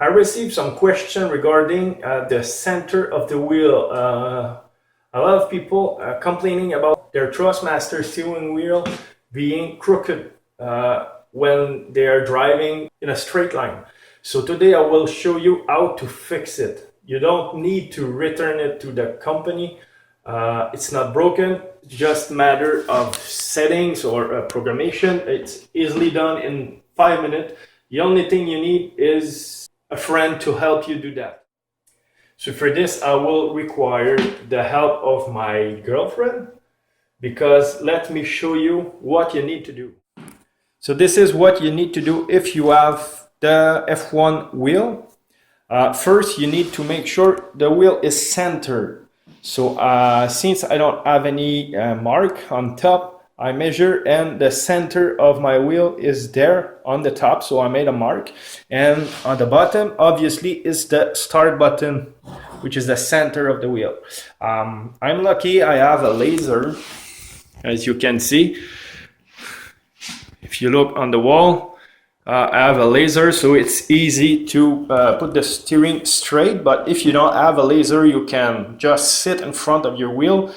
I received some question regarding the center of the wheel. A lot of people complaining about their Thrustmaster steering wheel being crooked when they are driving in a straight line. So today I will show you how to fix it. You don't need to return it to the company. It's not broken. It's just a matter of settings or programmation. It's easily done in 5 minutes. The only thing you need is a friend to help you do that. So for this, I will require the help of my girlfriend, because let me show you what you need to do. So this is what you need to do if you have the F1 wheel. First, you need to make sure the wheel is centered. So since I don't have any mark on top, I measure and the center of my wheel is there on the top, so I made a mark. And on the bottom, obviously, is the start button, which is the center of the wheel. I'm lucky I have a laser, as you can see. If you look on the wall, I have a laser, so it's easy to put the steering straight. But if you don't have a laser, you can just sit in front of your wheel,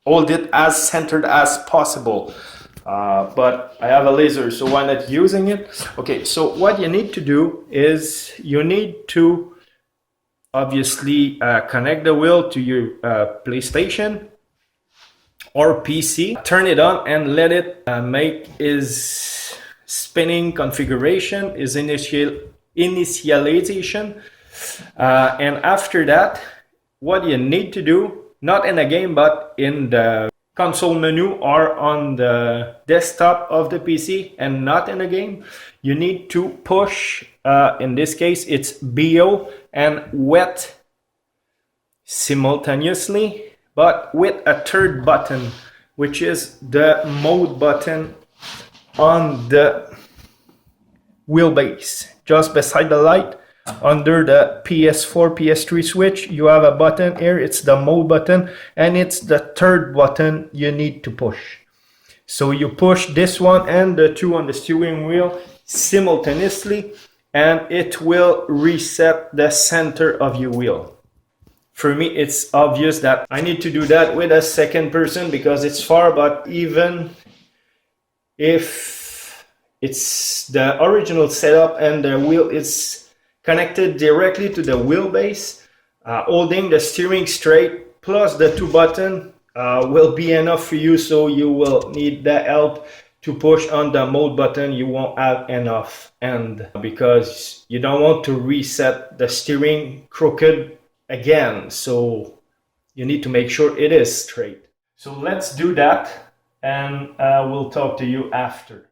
hold it as centered as possible. But I have a laser, so why not using it? Okay, so what you need to do is you need to obviously connect the wheel to your PlayStation or PC, turn it on and let it make its spinning configuration, is initialization. And after that, what you need to do, not in a game but in the console menu or on the desktop of the PC and not in a game, you need to push, in this case it's BO and wet simultaneously, but with a third button, which is the mode button on the wheelbase, just beside the light. Under the PS4, PS3 switch, you have a button here. It's the mode button, and it's the third button you need to push. So you push this one and the two on the steering wheel simultaneously, and it will reset the center of your wheel. For me, it's obvious that I need to do that with a second person because it's far, but even if it's the original setup and the wheel is connected directly to the wheelbase, holding the steering straight plus the two buttons will be enough for you. So you will need the help to push on the mode button. You won't have enough, and because you don't want to reset the steering crooked again, so you need to make sure it is straight. So let's do that, and we'll talk to you after.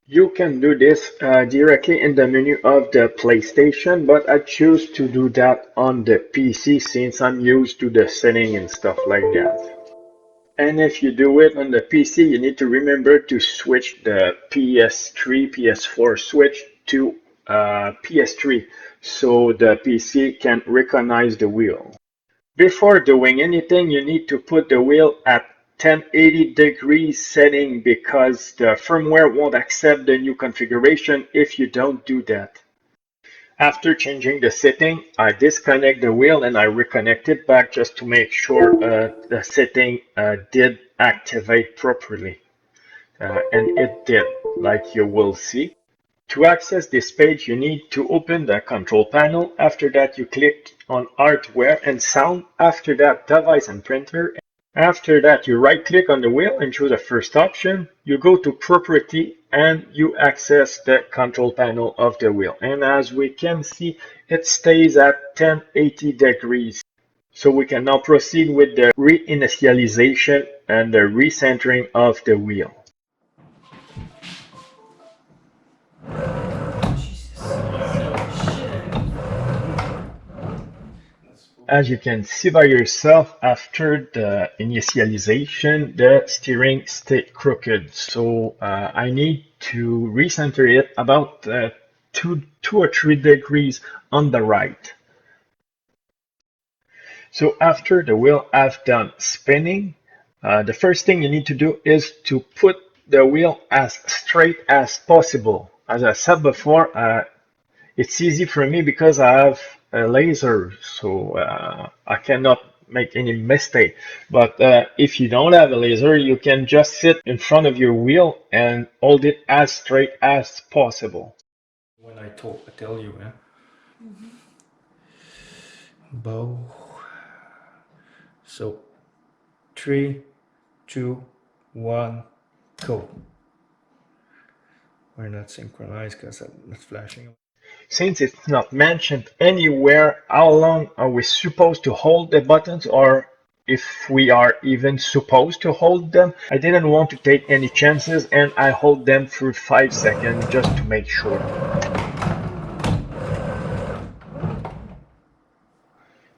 You can do this directly in the menu of the PlayStation, but I choose to do that on the PC since I'm used to the setting and stuff like that. And if you do it on the PC, you need to remember to switch the PS3, PS4 switch to PS3 so the PC can recognize the wheel. Before doing anything, you need to put the wheel at 1080 degrees setting because the firmware won't accept the new configuration if you don't do that. After changing the setting, I disconnect the wheel and I reconnect it back just to make sure the setting did activate properly. And it did, like you will see. To access this page, you need to open the control panel. After that, you click on hardware and sound. After that, device and printer. After that, you right-click on the wheel and choose the first option. You go to property and you access the control panel of the wheel. And as we can see, it stays at 1080 degrees. So we can now proceed with the reinitialization and the recentering of the wheel. As you can see by yourself, after the initialization, the steering stayed crooked. So I need to recenter it about 2 or 3 degrees on the right. So after the wheel has done spinning, the first thing you need to do is to put the wheel as straight as possible. As I said before, It's easy for me because I have a laser, so I cannot make any mistake. But if you don't have a laser, you can just sit in front of your wheel and hold it as straight as possible. When I tell you, bow. So 3, 2, 1, go. We're not synchronized because it's flashing. Since it's not mentioned anywhere how long are we supposed to hold the buttons or if we are even supposed to hold them, I didn't want to take any chances and I hold them for 5 seconds just to make sure.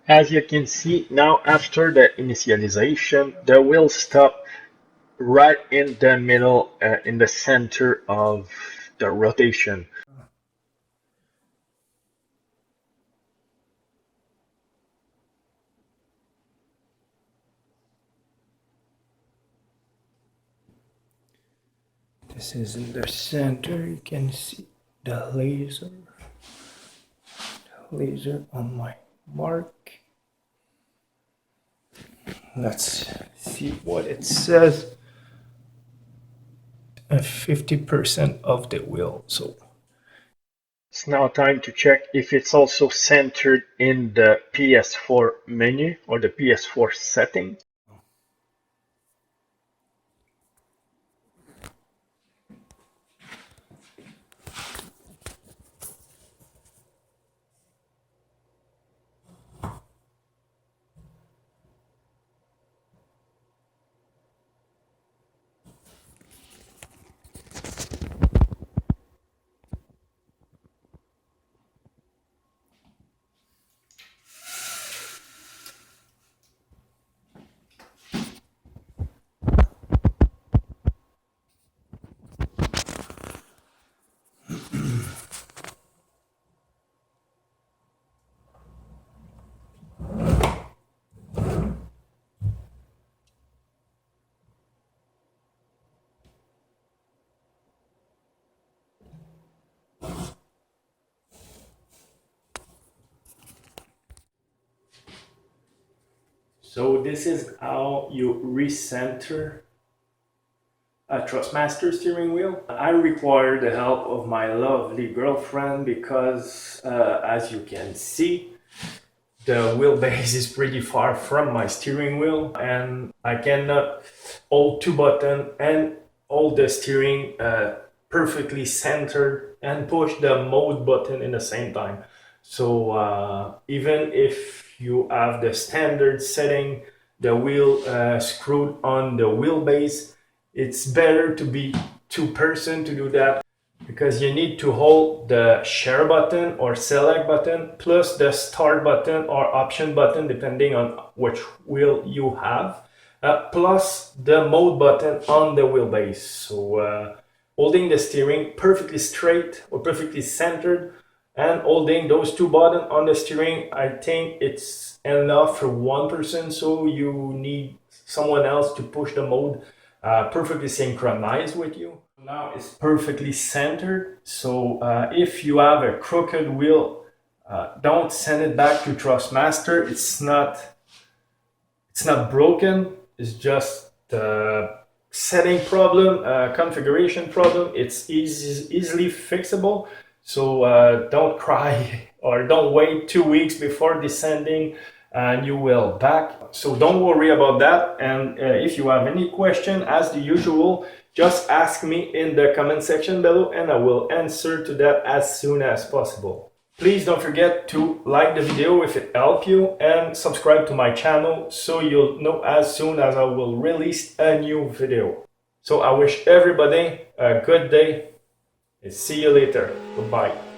As you can see now, after the initialization, the wheel stop right in the middle, in the center of the rotation. This is in the center. You can see the laser on my mark. Let's see what it says. 50% of the wheel. So It's now time to check if it's also centered in the PS4 menu or the PS4 setting. So this is how you recenter a Thrustmaster steering wheel. I require the help of my lovely girlfriend because as you can see, the wheelbase is pretty far from my steering wheel and I cannot hold two buttons and hold the steering perfectly centered and push the mode button in the same time. So even if you have the standard setting, the wheel screwed on the wheelbase, it's better to be two-person to do that because you need to hold the share button or select button plus the start button or option button depending on which wheel you have, plus the mode button on the wheelbase. So holding the steering perfectly straight or perfectly centered and holding those two buttons on the steering, I think it's enough for one person. So you need someone else to push the mode perfectly synchronized with you. Now it's perfectly centered. So if you have a crooked wheel, don't send it back to Thrustmaster. It's not broken. It's just a setting problem, configuration problem. It's easily fixable. So don't cry or don't wait 2 weeks before descending and you will back. So don't worry about that. And if you have any question, as the usual, just ask me in the comment section below and I will answer to that as soon as possible. Please don't forget to like the video if it helped you and subscribe to my channel so you'll know as soon as I will release a new video. So I wish everybody a good day and see you later. Goodbye.